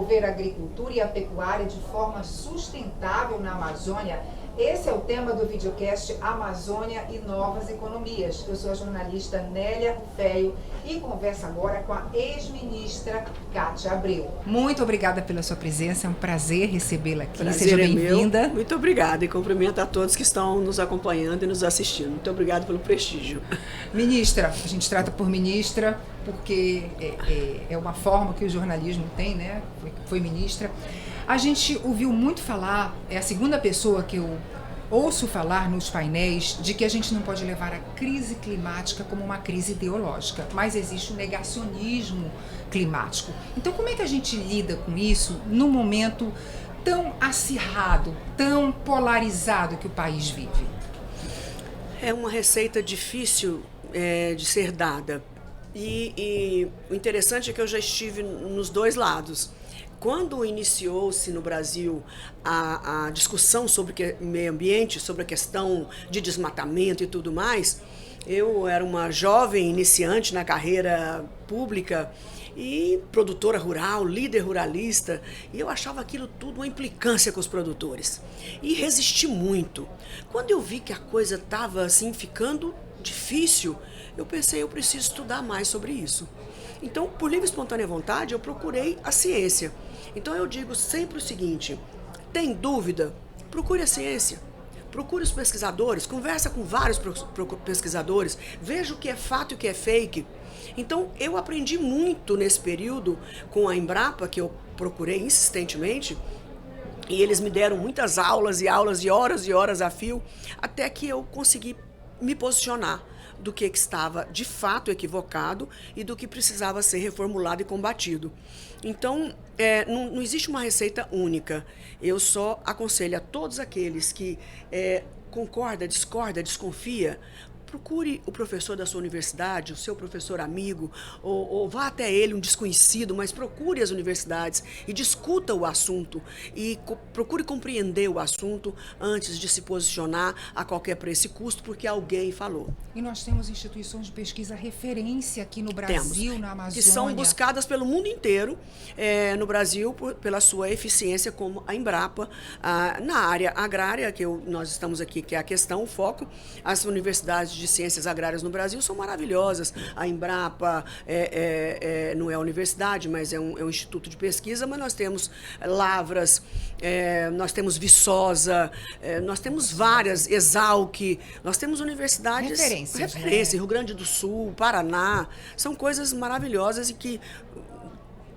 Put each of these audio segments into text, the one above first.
desenvolver a agricultura e a pecuária de forma sustentável na Amazônia? Esse é o tema do videocast Amazônia e Novas Economias. Eu sou a jornalista Nélia Feio e converso agora com a ex-ministra Cátia Abreu. Muito obrigada pela sua presença, é um prazer recebê-la aqui. Prazer Seja bem-vinda. Muito obrigada e cumprimento a todos que estão nos acompanhando e nos assistindo. Muito obrigada pelo prestígio. Ministra, a gente trata por ministra porque é uma forma que o jornalismo tem, né? Foi ministra. A gente ouviu muito falar, é a segunda pessoa que eu ouço falar nos painéis, de que a gente não pode levar a crise climática como uma crise ideológica, mas existe o negacionismo climático. Então, como é que a gente lida com isso num momento tão acirrado, tão polarizado que o país vive? É uma receita difícil de ser dada. E o interessante é que eu já estive nos dois lados. Quando iniciou-se no Brasil a discussão sobre meio ambiente, sobre a questão de desmatamento e tudo mais, eu era uma jovem iniciante na carreira pública e produtora rural, líder ruralista, e eu achava aquilo tudo uma implicância com os produtores. E resisti muito. Quando eu vi que a coisa estava assim ficando difícil, eu pensei, eu preciso estudar mais sobre isso. Então, por livre e espontânea vontade, eu procurei a ciência. Então, eu digo sempre o seguinte, tem dúvida? Procure a ciência. Procure os pesquisadores, conversa com vários pesquisadores, veja o que é fato e o que é fake. Então, eu aprendi muito nesse período com a Embrapa, que eu procurei insistentemente, e eles me deram muitas aulas e aulas e horas a fio, até que eu consegui me posicionar do que estava de fato equivocado e do que precisava ser reformulado e combatido. Então, não existe uma receita única. Eu só aconselho a todos aqueles que concorda, discorda, desconfia, procure o professor da sua universidade, o seu professor amigo, ou vá até ele, um desconhecido, mas procure as universidades e discuta o assunto e procure compreender o assunto antes de se posicionar a qualquer preço e custo, porque alguém falou. E nós temos instituições de pesquisa referência aqui no Brasil, na Amazônia. Que são buscadas pelo mundo inteiro, no Brasil, pela sua eficiência, como a Embrapa, na área agrária, que nós estamos aqui, que é a questão, o foco, as universidades de ciências agrárias no Brasil são maravilhosas. A Embrapa não é a universidade, mas é um instituto de pesquisa, mas nós temos Lavras, nós temos Viçosa, nós temos várias, Exalc, nós temos universidades referência, né? Rio Grande do Sul, Paraná, são coisas maravilhosas e que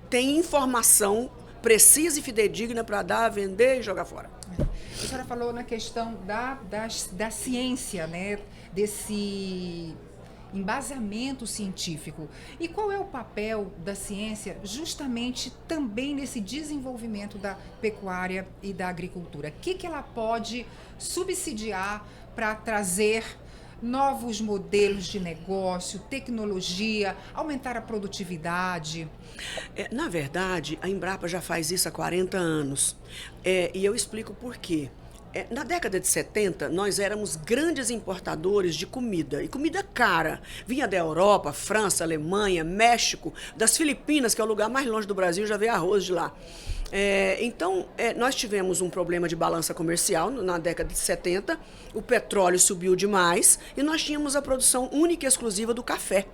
têm informação precisa e fidedigna para dar, vender e jogar fora. A senhora falou na questão da ciência, né? Desse embasamento científico. E qual é o papel da ciência justamente também nesse desenvolvimento da pecuária e da agricultura? O que ela pode subsidiar para trazer novos modelos de negócio, tecnologia, aumentar a produtividade? Na verdade, a Embrapa já faz isso há 40 anos. E eu explico por quê. Na década de 70, nós éramos grandes importadores de comida, e comida cara. Vinha da Europa, França, Alemanha, México, das Filipinas, que é o lugar mais longe do Brasil, já veio arroz de lá. Então, nós tivemos um problema de balança comercial na década de 70, o petróleo subiu demais e nós tínhamos a produção única e exclusiva do café.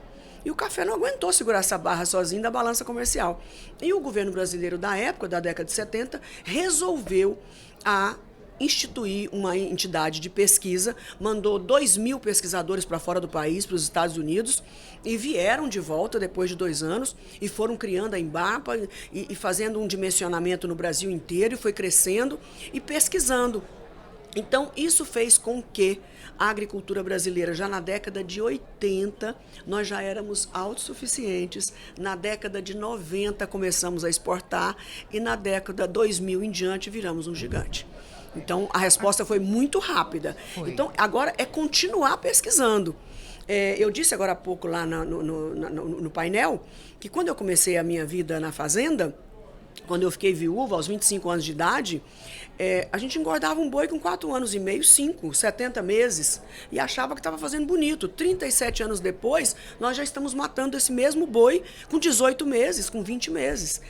E o café não aguentou segurar essa barra sozinho da balança comercial. E o governo brasileiro da época, da década de 70, resolveu instituir uma entidade de pesquisa, mandou 2.000 pesquisadores para fora do país, para os Estados Unidos, e vieram de volta depois de 2 anos e foram criando a Embrapa e fazendo um dimensionamento no Brasil inteiro, e foi crescendo e pesquisando. Então, isso fez com que a agricultura brasileira, já na década de 80, nós já éramos autossuficientes. Na década de 90, começamos a exportar e na década 2000 em diante, viramos um gigante. Então, a resposta foi muito rápida. Então, agora é continuar pesquisando. Eu disse agora há pouco lá no painel que quando eu comecei a minha vida na fazenda, quando eu fiquei viúva, aos 25 anos de idade, a gente engordava um boi com 4 anos e meio, 5, 70 meses, e achava que estava fazendo bonito. 37 anos depois, nós já estamos matando esse mesmo boi com 18 meses, com 20 meses.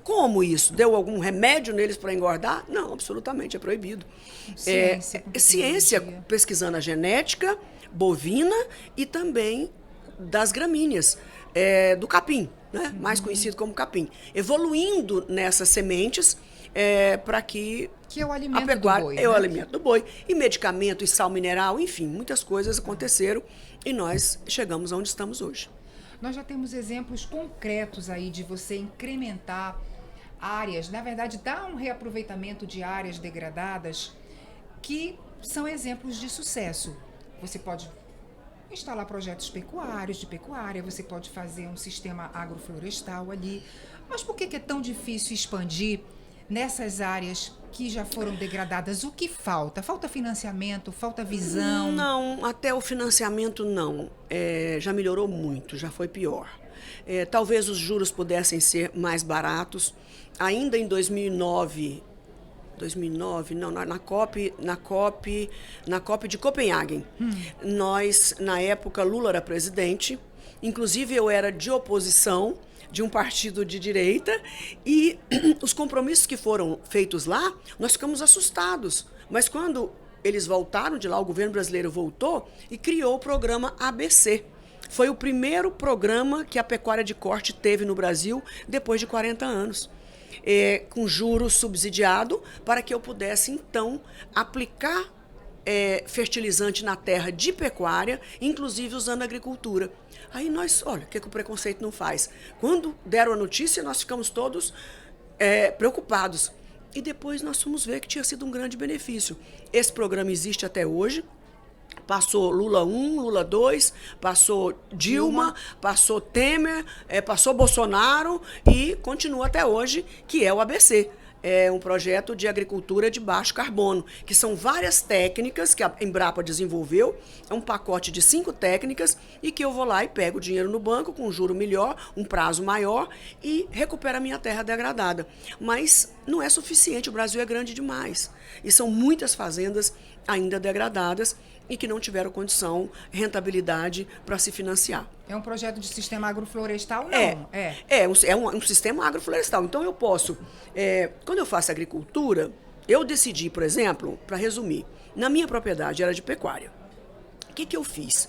Como isso? Deu algum remédio neles para engordar? Não, absolutamente, é proibido. Ciência, pesquisando a genética bovina e também das gramíneas, do capim, né? Mais conhecido como capim. Evoluindo nessas sementes para que é o alimento a pecuária do boi, é o alimento do boi. E medicamento, e sal mineral, enfim, muitas coisas aconteceram e nós chegamos onde estamos hoje. Nós já temos exemplos concretos aí de você incrementar áreas, na verdade, dar um reaproveitamento de áreas degradadas que são exemplos de sucesso. Você pode instalar projetos pecuários, de pecuária, você pode fazer um sistema agroflorestal ali. Mas por que é tão difícil expandir nessas áreas que já foram degradadas? O que falta? Falta financiamento? Falta visão? Não, até o financiamento não. Já melhorou muito, já foi pior. Talvez os juros pudessem ser mais baratos. Ainda em 2009, não, na COP de Copenhague. Nós, na época, Lula era presidente, inclusive eu era de oposição, de um partido de direita, e os compromissos que foram feitos lá, nós ficamos assustados. Mas quando eles voltaram de lá, o governo brasileiro voltou e criou o programa ABC. Foi o primeiro programa que a pecuária de corte teve no Brasil depois de 40 anos. Com juros subsidiado, para que eu pudesse, então, aplicar fertilizante na terra de pecuária, inclusive usando a agricultura. Aí nós, olha, o que o preconceito não faz? Quando deram a notícia, nós ficamos todos preocupados. E depois nós fomos ver que tinha sido um grande benefício. Esse programa existe até hoje. Passou Lula 1, Lula 2, passou Dilma, passou Temer, passou Bolsonaro e continua até hoje, que é o ABC. É um projeto de agricultura de baixo carbono, que são várias técnicas que a Embrapa desenvolveu, é um pacote de 5 técnicas e que eu vou lá e pego o dinheiro no banco com um juro melhor, um prazo maior e recupero a minha terra degradada. Mas não é suficiente, o Brasil é grande demais e são muitas fazendas ainda degradadas e que não tiveram condição, rentabilidade para se financiar. É um projeto de sistema agroflorestal? Não. É um sistema agroflorestal. Então eu posso, quando eu faço agricultura, eu decidi, por exemplo, para resumir, na minha propriedade era de pecuária. O que eu fiz?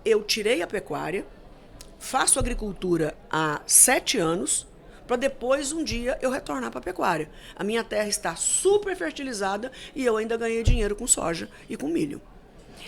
Eu tirei a pecuária, faço agricultura há 7 anos, para depois, um dia, eu retornar para a pecuária. A minha terra está super fertilizada e eu ainda ganhei dinheiro com soja e com milho.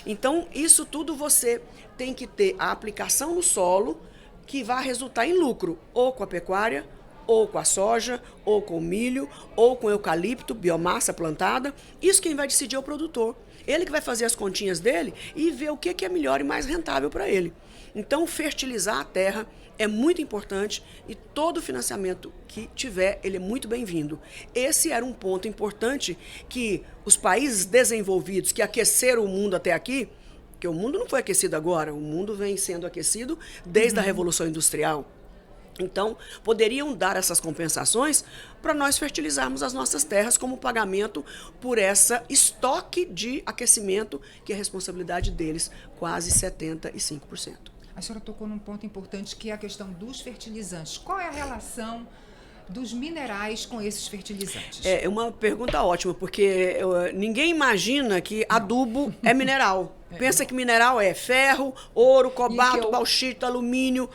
Então, isso tudo você tem que ter a aplicação no solo que vai resultar em lucro, ou com a pecuária, ou com a soja, ou com o milho, ou com o eucalipto, biomassa plantada. Isso quem vai decidir é o produtor. Ele que vai fazer as continhas dele e ver o que é melhor e mais rentável para ele. Então, fertilizar a terra é muito importante e todo financiamento que tiver, ele é muito bem-vindo. Esse era um ponto importante que os países desenvolvidos que aqueceram o mundo até aqui, que o mundo não foi aquecido agora, o mundo vem sendo aquecido desde a Revolução Industrial. Então, poderiam dar essas compensações para nós fertilizarmos as nossas terras como pagamento por essa estoque de aquecimento, que é a responsabilidade deles, quase 75%. A senhora tocou num ponto importante, que é a questão dos fertilizantes. Qual é a relação dos minerais com esses fertilizantes? É uma pergunta ótima, porque ninguém imagina que adubo é mineral. Pensa que mineral é ferro, ouro, cobalto, bauxita, alumínio.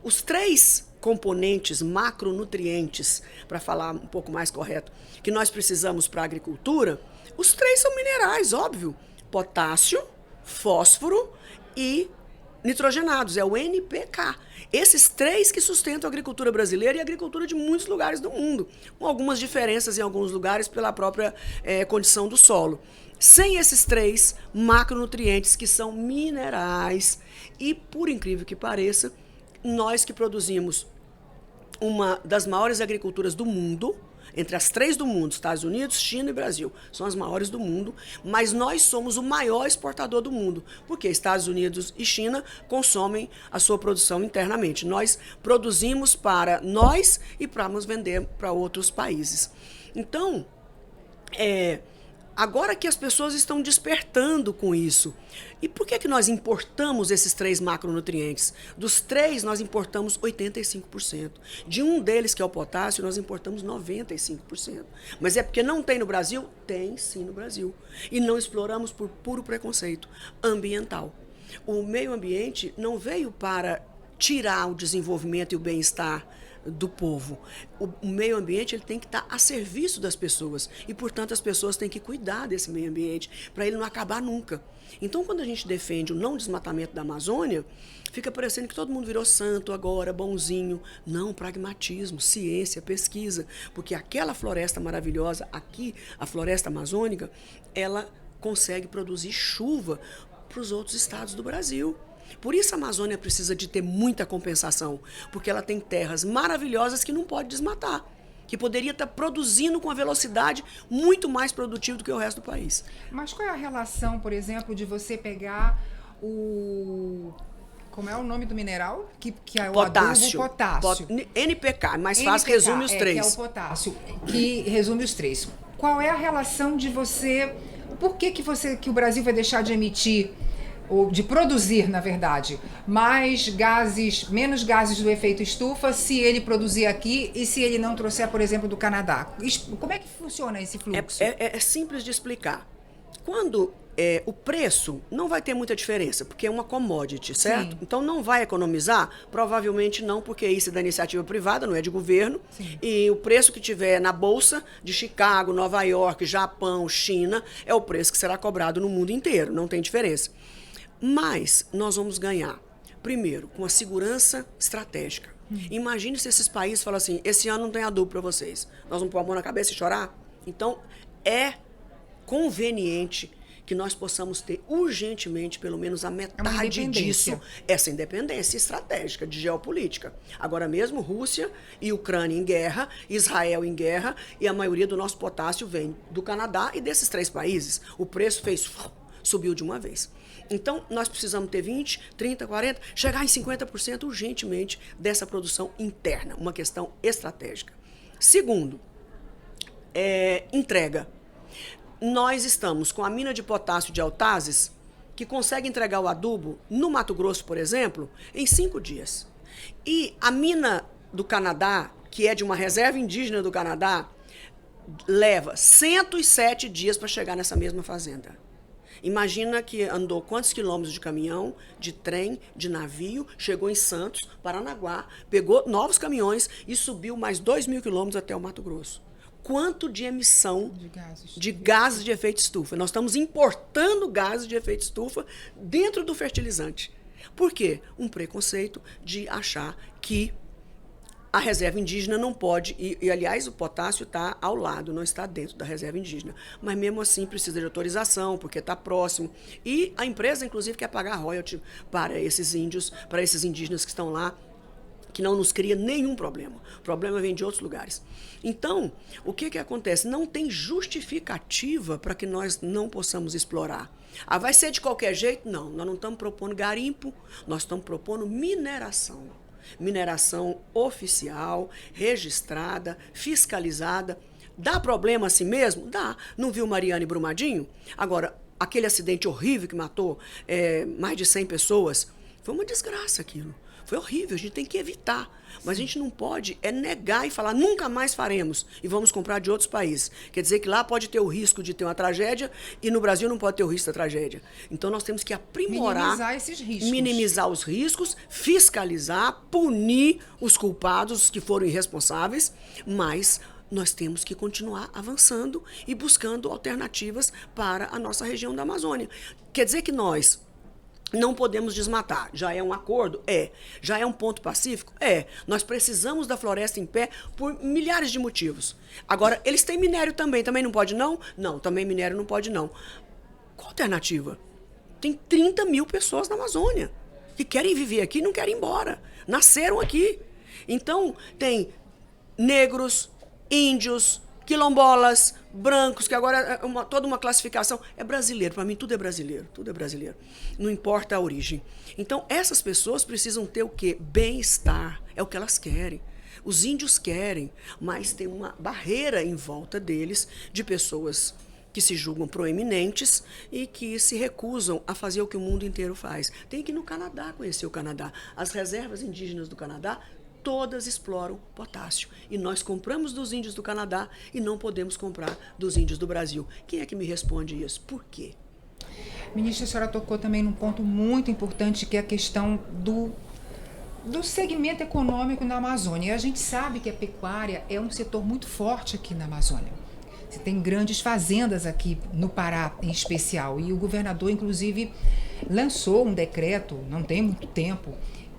Os 3 componentes macronutrientes, para falar um pouco mais correto, que nós precisamos para a agricultura, os 3 são minerais, óbvio. Potássio, fósforo e nitrogenados, é o NPK. Esses 3 que sustentam a agricultura brasileira e a agricultura de muitos lugares do mundo, com algumas diferenças em alguns lugares pela própria condição do solo. Sem esses 3 macronutrientes, que são minerais, e por incrível que pareça, nós que produzimos uma das maiores agriculturas do mundo, entre as 3 do mundo, Estados Unidos, China e Brasil. São as maiores do mundo, mas nós somos o maior exportador do mundo, porque Estados Unidos e China consomem a sua produção internamente. Nós produzimos para nós e para nos vender para outros países. Então, agora que as pessoas estão despertando com isso. E por que nós importamos esses 3 macronutrientes? Dos 3, nós importamos 85%. De um deles, que é o potássio, nós importamos 95%. Mas é porque não tem no Brasil? Tem sim no Brasil. E não exploramos por puro preconceito ambiental. O meio ambiente não veio para tirar o desenvolvimento e o bem-estar do povo. O meio ambiente ele tem que estar a serviço das pessoas e, portanto, as pessoas têm que cuidar desse meio ambiente para ele não acabar nunca. Então, quando a gente defende o não desmatamento da Amazônia, fica parecendo que todo mundo virou santo agora, bonzinho. Não, pragmatismo, ciência, pesquisa, porque aquela floresta maravilhosa aqui, a floresta amazônica, ela consegue produzir chuva para os outros estados do Brasil. Por isso a Amazônia precisa de ter muita compensação, porque ela tem terras maravilhosas que não pode desmatar, que poderia estar produzindo com a velocidade muito mais produtiva do que o resto do país. Mas qual é a relação, por exemplo, de você pegar o... Como é o nome do mineral? Que é o potássio. Adubo, potássio. NPK, mais fácil, resume os 3. Que é o potássio, que resume os 3. Qual é a relação de você... Por que o Brasil vai deixar de emitir, ou de produzir, na verdade, menos gases do efeito estufa se ele produzir aqui e se ele não trouxer, por exemplo, do Canadá? Como é que funciona esse fluxo? É simples de explicar. Quando o preço não vai ter muita diferença, porque é uma commodity, certo? Sim. Então não vai economizar? Provavelmente não, porque isso é da iniciativa privada, não é de governo. Sim. E o preço que tiver na bolsa de Chicago, Nova York, Japão, China, é o preço que será cobrado no mundo inteiro, não tem diferença. Mas nós vamos ganhar, primeiro, com a segurança estratégica. Imagine se esses países falam assim, esse ano não tem adubo para vocês. Nós vamos pôr a mão na cabeça e chorar? Então, é conveniente que nós possamos ter urgentemente pelo menos a metade disso, essa independência estratégica de geopolítica. Agora mesmo, Rússia e Ucrânia em guerra, Israel em guerra, e a maioria do nosso potássio vem do Canadá e desses 3 países. O preço subiu de uma vez. Então, nós precisamos ter 20%, 30%, 40%, chegar em 50% urgentemente dessa produção interna, uma questão estratégica. Segundo, entrega. Nós estamos com a mina de potássio de Altazes, que consegue entregar o adubo no Mato Grosso, por exemplo, em 5 dias. E a mina do Canadá, que é de uma reserva indígena do Canadá, leva 107 dias para chegar nessa mesma fazenda. Imagina que andou quantos quilômetros de caminhão, de trem, de navio, chegou em Santos, Paranaguá, pegou novos caminhões e subiu mais 2.000 quilômetros até o Mato Grosso. Quanto de emissão de gases de efeito estufa? Nós estamos importando gases de efeito estufa dentro do fertilizante. Por quê? Um preconceito de achar que a reserva indígena não pode, e aliás o potássio está ao lado, não está dentro da reserva indígena, mas mesmo assim precisa de autorização, porque está próximo, e a empresa inclusive quer pagar royalty para esses índios, para esses indígenas que estão lá, que não nos cria nenhum problema. O problema vem de outros lugares. Então, o que acontece? Não tem justificativa para que nós não possamos explorar. Vai ser de qualquer jeito? Não, nós não estamos propondo garimpo, nós estamos propondo mineração. Mineração oficial, registrada, fiscalizada. Dá problema assim mesmo? Dá. Não viu Mariana e Brumadinho? Agora, aquele acidente horrível que matou mais de 100 pessoas, foi uma desgraça aquilo. Foi horrível, a gente tem que evitar. Mas a gente não pode negar e falar, nunca mais faremos e vamos comprar de outros países. Quer dizer que lá pode ter o risco de ter uma tragédia e no Brasil não pode ter o risco da tragédia. Então nós temos que aprimorar, minimizar esses riscos. Minimizar os riscos, fiscalizar, punir os culpados, os que foram irresponsáveis, mas nós temos que continuar avançando e buscando alternativas para a nossa região da Amazônia. Quer dizer que nós não podemos desmatar. Já é um acordo? Já é um ponto pacífico? Nós precisamos da floresta em pé por milhares de motivos. Agora, eles têm minério também. Também não pode não? Não, também minério não pode não. Qual a alternativa? Tem 30 mil pessoas na Amazônia que querem viver aqui e não querem ir embora. Nasceram aqui. Então, tem negros, índios, quilombolas, brancos, que agora é toda uma classificação. É brasileiro, para mim tudo é brasileiro, tudo é brasileiro. Não importa a origem. Então, essas pessoas precisam ter o quê? Bem-estar, é o que elas querem. Os índios querem, mas tem uma barreira em volta deles de pessoas que se julgam proeminentes e que se recusam a fazer o que o mundo inteiro faz. Tem que ir no Canadá conhecer o Canadá. As reservas indígenas do Canadá todas exploram potássio. E nós compramos dos índios do Canadá e não podemos comprar dos índios do Brasil. Quem é que me responde isso? Por quê? Ministra, a senhora tocou também num ponto muito importante, que é a questão do segmento econômico na Amazônia. E a gente sabe que a pecuária é um setor muito forte aqui na Amazônia. Você tem grandes fazendas aqui no Pará, em especial. E o governador, inclusive, lançou um decreto, não tem muito tempo,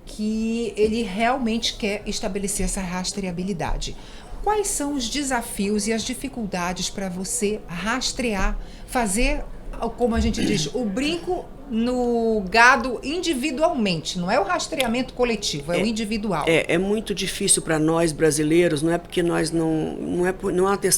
que ele realmente quer estabelecer essa rastreabilidade. Quais são os desafios e as dificuldades para você rastrear, fazer, como a gente diz, o brinco no gado individualmente? Não é o rastreamento coletivo, é o individual. É muito difícil para nós brasileiros, não é porque nós não é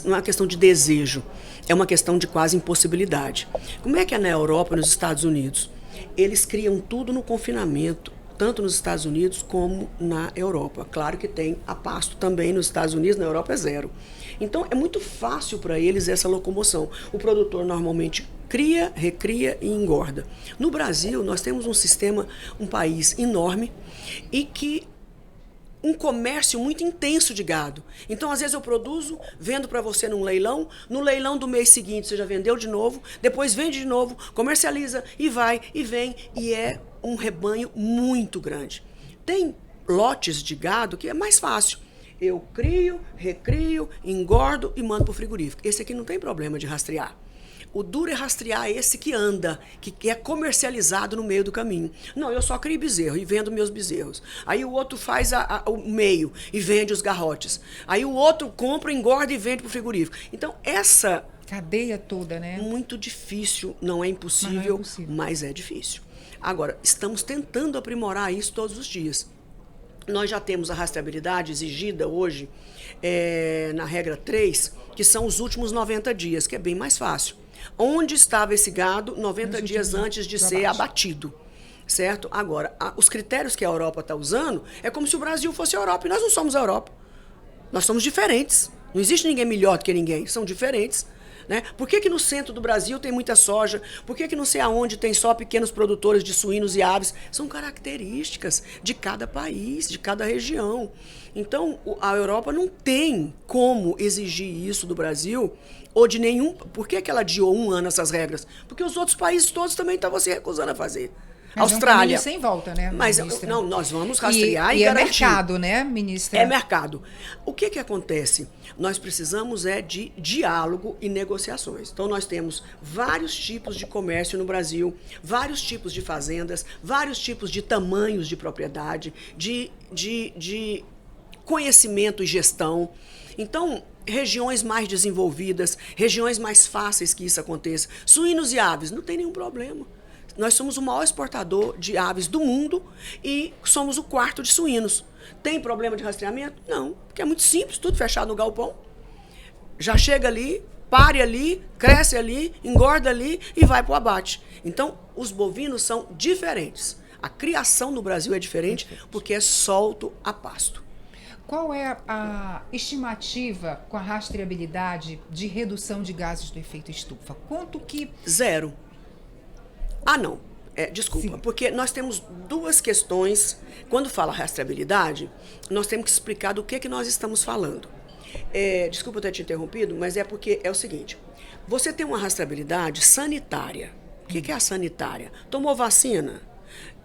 uma questão de desejo, é uma questão de quase impossibilidade. Como é que é na Europa, nos Estados Unidos? Eles criam tudo no confinamento, tanto nos Estados Unidos como na Europa. Claro que tem a pasto também nos Estados Unidos, na Europa é zero. Então é muito fácil para eles essa locomoção. O produtor normalmente cria, recria e engorda. No Brasil, nós temos um sistema, um país enorme e que um comércio muito intenso de gado. Então, às vezes eu produzo, vendo para você num leilão, no leilão do mês seguinte você já vendeu de novo, depois vende de novo, comercializa e vai e vem, e é um rebanho muito grande. Tem lotes de gado que é mais fácil. Eu crio, recrio, engordo e mando para o frigorífico. Esse aqui não tem problema de rastrear. O duro é rastrear esse que anda, que é comercializado no meio do caminho. Não, eu só crio bezerro e vendo meus bezerros. Aí o outro faz o meio e vende os garrotes. Aí o outro compra, engorda e vende para o frigorífico. Então, essa cadeia toda, né? Muito difícil, não é impossível, mas é difícil. Agora, estamos tentando aprimorar isso todos os dias. Nós já temos a rastreabilidade exigida hoje, na regra 3, que são os últimos 90 dias, que é bem mais fácil. Onde estava esse gado 90 dias antes de ser abatido, certo? Agora, os critérios que a Europa está usando é como se o Brasil fosse a Europa, e nós não somos a Europa. Nós somos diferentes. Não existe ninguém melhor do que ninguém, são diferentes. Né? Por que no centro do Brasil tem muita soja? Por que não sei aonde tem só pequenos produtores de suínos e aves? São características de cada país, de cada região. Então, a Europa não tem como exigir isso do Brasil ou de nenhum... Por que ela adiou um ano essas regras? Porque os outros países todos também estavam se recusando a fazer. Mas Austrália. É um sem volta, né, mas não, nós vamos rastrear e garantir. É mercado, né, ministra? É mercado. O que acontece? Nós precisamos de diálogo e negociações. Então, nós temos vários tipos de comércio no Brasil, vários tipos de fazendas, vários tipos de tamanhos de propriedade, de conhecimento e gestão. Então, regiões mais desenvolvidas, regiões mais fáceis que isso aconteça. Suínos e aves, não tem nenhum problema. Nós somos o maior exportador de aves do mundo e somos o quarto de suínos. Tem problema de rastreamento? Não, porque é muito simples, tudo fechado no galpão. Já chega ali, pare ali, cresce ali, engorda ali e vai para o abate. Então, os bovinos são diferentes. A criação no Brasil é diferente porque é solto a pasto. Qual é a estimativa com a rastreabilidade de redução de gases do efeito estufa? Quanto que... 0. Ah, não. Desculpa, porque nós temos duas questões. Quando fala rastreabilidade, nós temos que explicar do que nós estamos falando. Desculpa eu ter te interrompido, mas é porque é o seguinte. Você tem uma rastreabilidade sanitária. O que é a sanitária? Tomou vacina?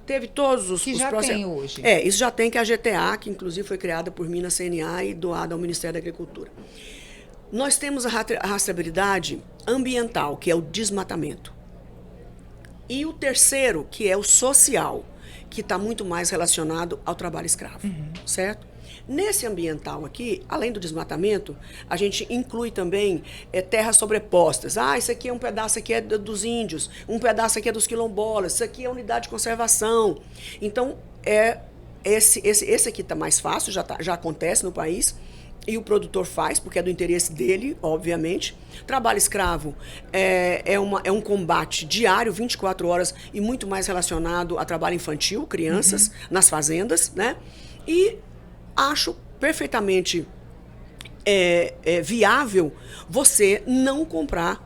Teve todos os... Que já tem hoje. Isso já tem, que é a GTA, que inclusive foi criada por mim na CNA e doada ao Ministério da Agricultura. Nós temos a rastreabilidade ambiental, que é o desmatamento. E o terceiro, que é o social, que está muito mais relacionado ao trabalho escravo, certo? Nesse ambiental aqui, além do desmatamento, a gente inclui também terras sobrepostas. Isso aqui é um pedaço aqui é dos índios, um pedaço aqui é dos quilombolas, isso aqui é unidade de conservação. Então, esse aqui está mais fácil, já acontece no país. e o produtor faz, porque é do interesse dele, obviamente. Trabalho escravo é um combate diário, 24 horas, e muito mais relacionado a trabalho infantil, crianças, nas fazendas, né? E acho perfeitamente viável você não comprar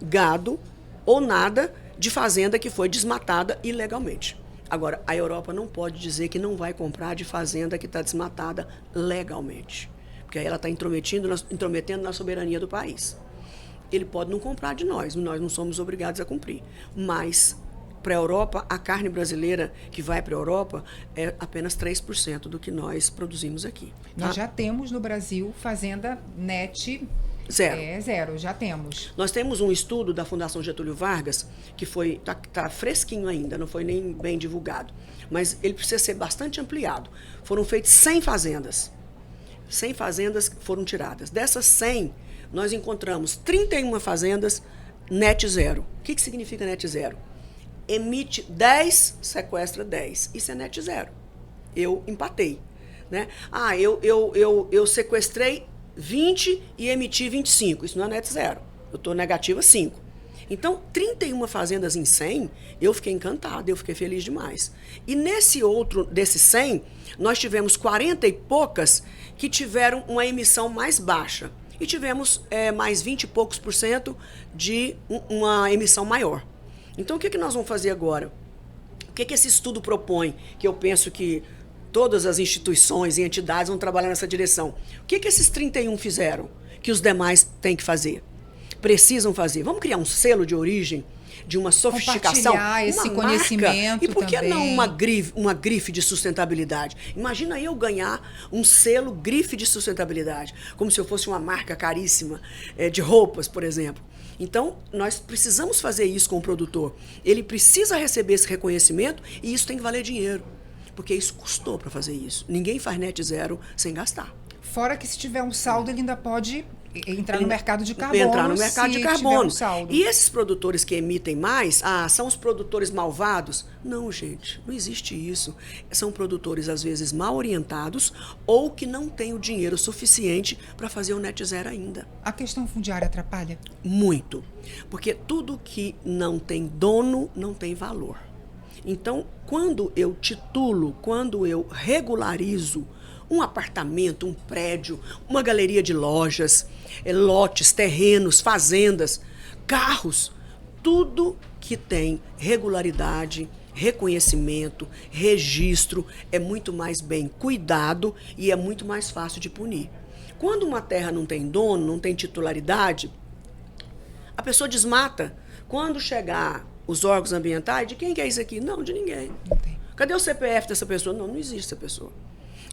gado ou nada de fazenda que foi desmatada ilegalmente. Agora, a Europa não pode dizer que não vai comprar de fazenda que está desmatada legalmente. Porque aí ela está intrometendo na soberania do país. Ele pode não comprar de nós não somos obrigados a cumprir. Mas, para a Europa, a carne brasileira que vai para a Europa é apenas 3% do que nós produzimos aqui. Tá? Nós já temos no Brasil fazenda net zero. Zero, já temos. Nós temos um estudo da Fundação Getúlio Vargas, que tá fresquinho ainda, não foi nem bem divulgado, mas ele precisa ser bastante ampliado. Foram feitas 100 fazendas. 100 fazendas foram tiradas. Dessas 100, nós encontramos 31 fazendas net zero. O que significa net zero? Emite 10, sequestra 10. Isso é net zero. Eu empatei. Né? Eu sequestrei 20 e emiti 25. Isso não é net zero. Eu estou negativa 5. Então, 31 fazendas em 100, eu fiquei encantada, eu fiquei feliz demais. E desses 100, nós tivemos 40 e poucas que tiveram uma emissão mais baixa. E tivemos mais 20 e poucos % de uma emissão maior. Então, o que nós vamos fazer agora? O que esse estudo propõe? Que eu penso que todas as instituições e entidades vão trabalhar nessa direção. O que esses 31 fizeram que os demais têm que fazer? Precisam fazer. Vamos criar um selo de origem, de uma sofisticação, compartilhar esse conhecimento. E por que também não uma grife de sustentabilidade? Imagina eu ganhar um selo grife de sustentabilidade, como se eu fosse uma marca caríssima de roupas, por exemplo. Então, nós precisamos fazer isso com o produtor. Ele precisa receber esse reconhecimento e isso tem que valer dinheiro. Porque isso custou para fazer isso. Ninguém faz net zero sem gastar. Fora que se tiver um saldo, ele ainda pode entrar no mercado de carbono. Entrar no mercado de carbono. Um saldo. E esses produtores que emitem mais, são os produtores malvados? Não, gente, não existe isso. São produtores, às vezes, mal orientados ou que não têm o dinheiro suficiente para fazer o net zero ainda. A questão fundiária atrapalha? Muito. Porque tudo que não tem dono, não tem valor. Então, quando eu titulo, quando eu regularizo um apartamento, um prédio, uma galeria de lojas, lotes, terrenos, fazendas, carros, tudo que tem regularidade, reconhecimento, registro, é muito mais bem cuidado e é muito mais fácil de punir. Quando uma terra não tem dono, não tem titularidade, a pessoa desmata. Quando chegar os órgãos ambientais, de quem que é isso aqui? Não, de ninguém. Não tem. Cadê o CPF dessa pessoa? Não existe essa pessoa.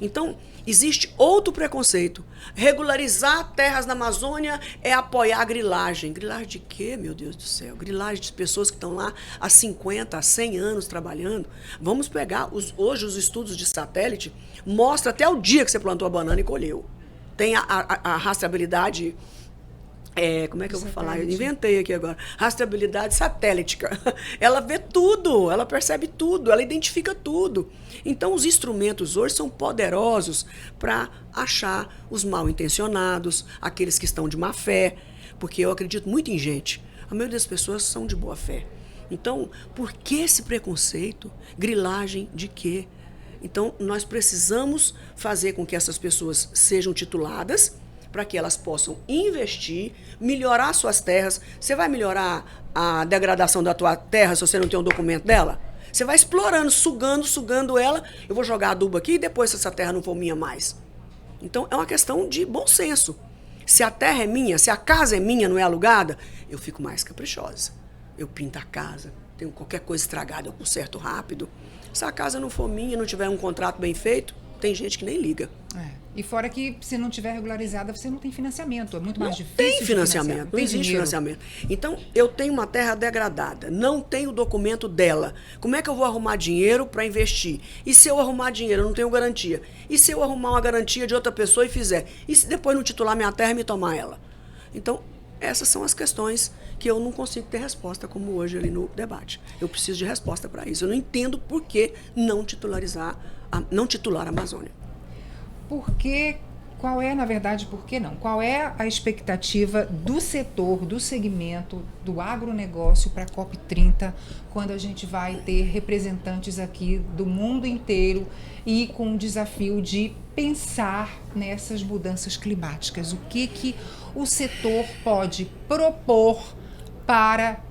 Então, existe outro preconceito. Regularizar terras na Amazônia é apoiar a grilagem. Grilagem de quê, meu Deus do céu? Grilagem de pessoas que estão lá há 50, há 100 anos trabalhando. Vamos pegar, hoje os estudos de satélite mostram até o dia que você plantou a banana e colheu. Tem a rastreabilidade... como é que eu vou falar? Eu inventei aqui agora. Rastreabilidade satélitica. Ela vê tudo, ela percebe tudo, ela identifica tudo. Então, os instrumentos hoje são poderosos para achar os mal intencionados, aqueles que estão de má fé, porque eu acredito muito em gente. A maioria das pessoas são de boa fé. Então, por que esse preconceito? Grilagem de quê? Então, nós precisamos fazer com que essas pessoas sejam tituladas, para que elas possam investir, melhorar suas terras. Você vai melhorar a degradação da tua terra se você não tem um documento dela? Você vai explorando, sugando ela. Eu vou jogar adubo aqui e depois, se essa terra não for minha mais. Então, é uma questão de bom senso. Se a terra é minha, se a casa é minha, não é alugada, eu fico mais caprichosa. Eu pinto a casa, tenho qualquer coisa estragada, eu conserto rápido. Se a casa não for minha, não tiver um contrato bem feito, tem gente que nem liga. E fora que, se não tiver regularizada, você não tem financiamento. É muito mais difícil. Tem financiamento, não existe financiamento. Então, eu tenho uma terra degradada, não tenho o documento dela. Como é que eu vou arrumar dinheiro para investir? E se eu arrumar dinheiro, eu não tenho garantia? E se eu arrumar uma garantia de outra pessoa e fizer? E se depois não titular minha terra e me tomar ela? Então, essas são as questões que eu não consigo ter resposta, como hoje ali no debate. Eu preciso de resposta para isso. Eu não entendo por que não titular a Amazônia. Por que qual é, na verdade, por que não? Qual é a expectativa do setor, do segmento, do agronegócio para a COP30, quando a gente vai ter representantes aqui do mundo inteiro e com o desafio de pensar nessas mudanças climáticas? O que o setor pode propor para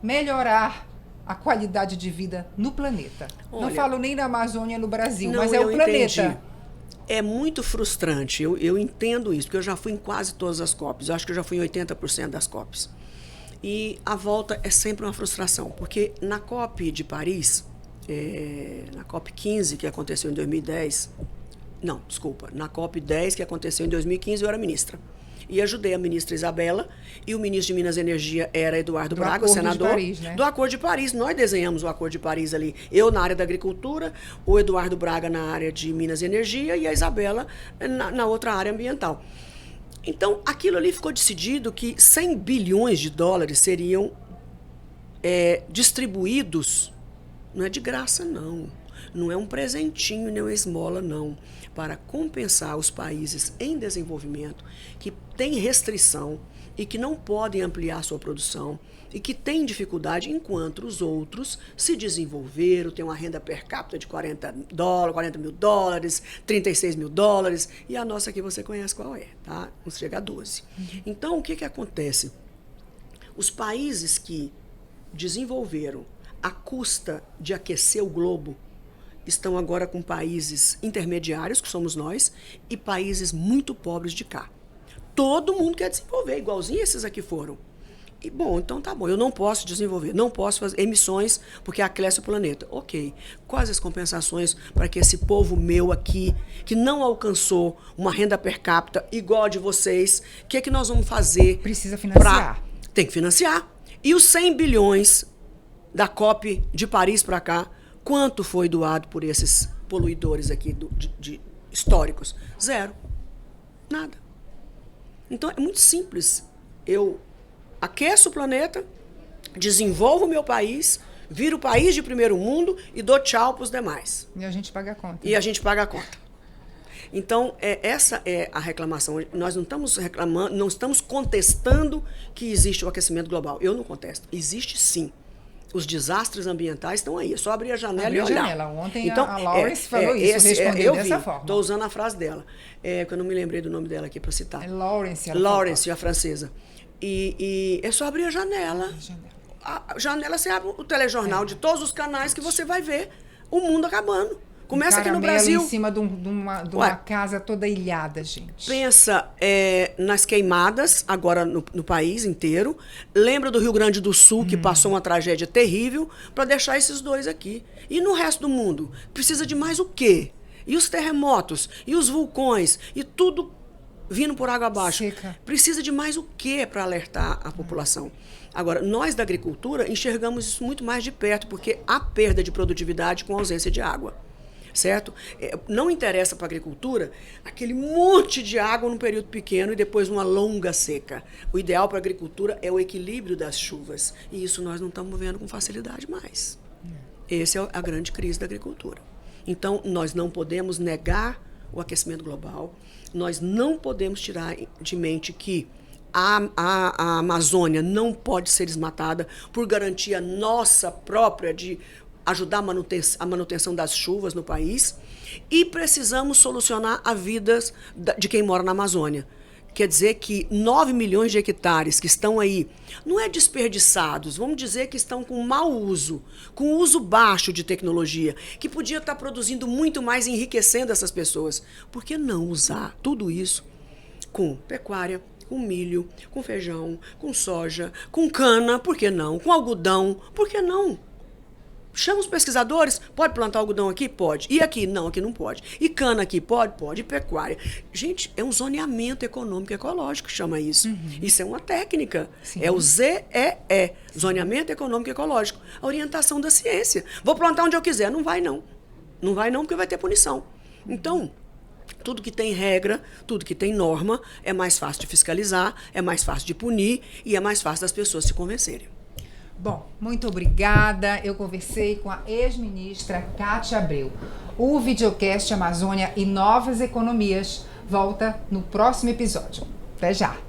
melhorar a qualidade de vida no planeta? Olha, não falo nem da Amazônia no Brasil, mas é o planeta. Entendi. É muito frustrante, eu entendo isso, porque eu já fui em quase todas as COPs, eu acho que eu já fui em 80% das COPs. E a volta é sempre uma frustração, porque na COP de Paris, na COP 15, que aconteceu em 2010, não, desculpa, na COP 10, que aconteceu em 2015, eu era ministra. E ajudei a ministra Isabela, e o ministro de Minas e Energia era Eduardo Braga, o senador. Paris, né? Do Acordo de Paris. Nós desenhamos o Acordo de Paris ali. Eu na área da agricultura, o Eduardo Braga na área de Minas e Energia e a Isabela na outra área ambiental. Então, aquilo ali ficou decidido que 100 bilhões de dólares seriam distribuídos. Não é de graça, não. Não é um presentinho, nem uma esmola, não. Para compensar os países em desenvolvimento que têm restrição e que não podem ampliar sua produção e que têm dificuldade, enquanto os outros se desenvolveram, têm uma renda per capita de 40 mil dólares, 36 mil dólares, e a nossa aqui você conhece qual é, tá? Não chega a 12. Então, o que acontece? Os países que desenvolveram à custa de aquecer o globo estão agora com países intermediários, que somos nós, e países muito pobres de cá. Todo mundo quer desenvolver, igualzinho esses aqui foram. E, bom, então tá bom, eu não posso desenvolver, não posso fazer emissões porque aquece o planeta. Ok, quais as compensações para que esse povo meu aqui, que não alcançou uma renda per capita igual a de vocês, o que é que nós vamos fazer? Precisa financiar. Tem que financiar. E os 100 bilhões da COP de Paris para cá, quanto foi doado por esses poluidores aqui históricos? Zero. Nada. Então, é muito simples. Eu aqueço o planeta, desenvolvo o meu país, viro o país de primeiro mundo e dou tchau para os demais. E a gente paga a conta. E a gente paga a conta. Então, essa é a reclamação. Nós não estamos reclamando, não estamos contestando que existe o aquecimento global. Eu não contesto. Existe sim. Os desastres ambientais estão aí. É só abrir a janela e olhar. Ontem então, a Lawrence falou isso, respondeu dessa forma. Estou usando a frase dela, porque eu não me lembrei do nome dela aqui para citar. É Lawrence. Lawrence, a francesa. E é só abrir a janela. A janela, você abre o telejornal de todos os canais que você vai ver o mundo acabando. Começa aqui no Brasil. Em cima de uma casa toda ilhada, gente. Pensa nas queimadas, agora no país inteiro. Lembra do Rio Grande do Sul, que passou uma tragédia terrível, para deixar esses dois aqui. E no resto do mundo? Precisa de mais o quê? E os terremotos? E os vulcões? E tudo vindo por água abaixo? Seca. Precisa de mais o quê para alertar a população? Agora, nós da agricultura enxergamos isso muito mais de perto, porque há perda de produtividade com ausência de água. Certo? Não interessa para a agricultura aquele monte de água num período pequeno e depois uma longa seca. O ideal para a agricultura é o equilíbrio das chuvas. E isso nós não estamos vendo com facilidade mais. Essa é a grande crise da agricultura. Então, nós não podemos negar o aquecimento global, nós não podemos tirar de mente que a Amazônia não pode ser desmatada por garantia nossa própria de ajudar a manutenção das chuvas no país, e precisamos solucionar a vida de quem mora na Amazônia. Quer dizer que 9 milhões de hectares que estão aí, não é desperdiçados, vamos dizer que estão com mau uso, com uso baixo de tecnologia, que podia estar produzindo muito mais, enriquecendo essas pessoas. Por que não usar tudo isso com pecuária, com milho, com feijão, com soja, com cana, por que não? Com algodão, por que não? Chama os pesquisadores, pode plantar algodão aqui? Pode. E aqui? Não, aqui não pode. E cana aqui? Pode? Pode. E pecuária? Gente, é um zoneamento econômico e ecológico que chama isso. Isso é uma técnica. Sim. É o ZEE, zoneamento econômico e ecológico. A orientação da ciência. Vou plantar onde eu quiser. Não vai não. Não vai não, porque vai ter punição. Então, tudo que tem regra, tudo que tem norma, é mais fácil de fiscalizar, é mais fácil de punir e é mais fácil das pessoas se convencerem. Bom, muito obrigada. Eu conversei com a ex-ministra Cátia Abreu. O videocast Amazônia e Novas Economias volta no próximo episódio. Até já!